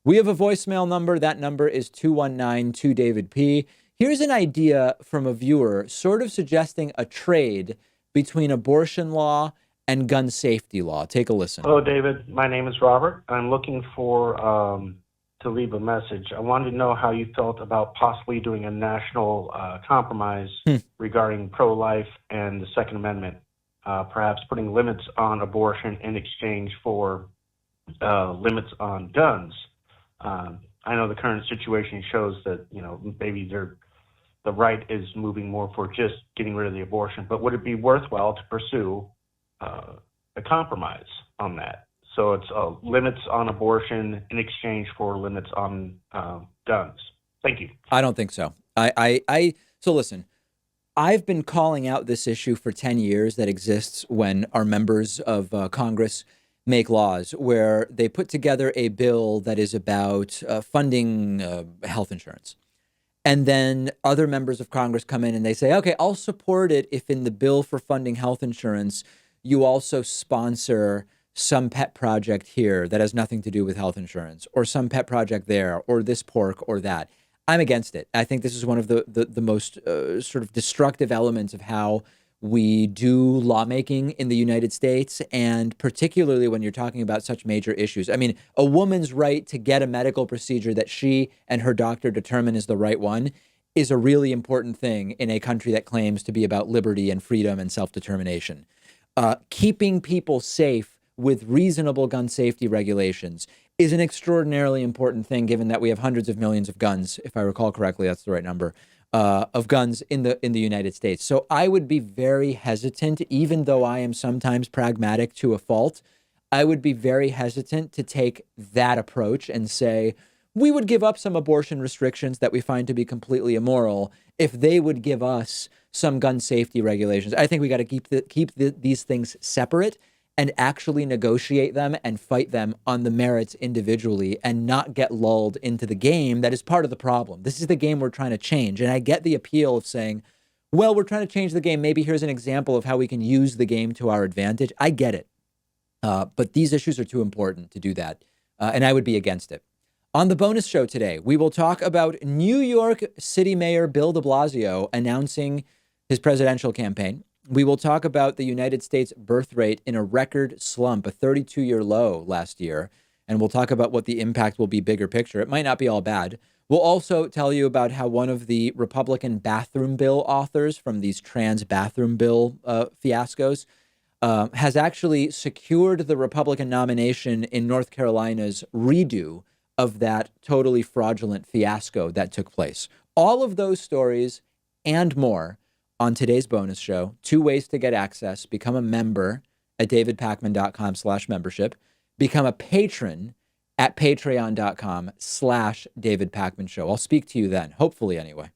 We have a voicemail number. That number is 219-2-DAVID-P. Here's an idea from a viewer sort of suggesting a trade between abortion law and gun safety law. Take a listen. Hello, David. My name is Robert. I'm looking for to leave a message. I wanted to know how you felt about possibly doing a national compromise regarding pro-life and the Second Amendment, perhaps putting limits on abortion in exchange for limits on guns. I know the current situation shows that, maybe the right is moving more for just getting rid of the abortion, but would it be worthwhile to pursue a compromise on that? So it's limits on abortion in exchange for limits on guns. Thank you. I don't think so. So listen, I've been calling out this issue for 10 years that exists when our members of Congress make laws where they put together a bill that is about funding health insurance. And then other members of Congress come in and they say, okay, I'll support it if in the bill for funding health insurance, you also sponsor some pet project here that has nothing to do with health insurance, or some pet project there, or this pork or that. I'm against it. I think this is one of the most sort of destructive elements of how we do lawmaking in the United States, and particularly when you're talking about such major issues. I mean, a woman's right to get a medical procedure that she and her doctor determine is the right one is a really important thing in a country that claims to be about liberty and freedom and self-determination. Keeping people safe with reasonable gun safety regulations is an extraordinarily important thing, given that we have hundreds of millions of guns, if I recall correctly, that's the right number, of guns in the United States. So I would be very hesitant, even though I am sometimes pragmatic to a fault, I would be very hesitant to take that approach and say, we would give up some abortion restrictions that we find to be completely immoral if they would give us some gun safety regulations. I think we got to keep these things separate and actually negotiate them and fight them on the merits individually, and not get lulled into the game that is part of the problem. This is the game we're trying to change. And I get the appeal of saying, well, we're trying to change the game. Maybe here's an example of how we can use the game to our advantage. I get it. But these issues are too important to do that. And I would be against it. On the bonus show today, we will talk about New York City Mayor Bill de Blasio announcing his presidential campaign. We will talk about the United States birth rate in a record slump, a 32-year low last year. And we'll talk about what the impact will be bigger picture. It might not be all bad. We'll also tell you about how one of the Republican bathroom bill authors from these trans bathroom bill fiascos has actually secured the Republican nomination in North Carolina's redo of that totally fraudulent fiasco that took place. All of those stories and more on today's bonus show. 2 ways to get access: become a member at davidpakman.com/membership, become a patron at patreon.com/davidpakmanshow. I'll speak to you then, hopefully anyway.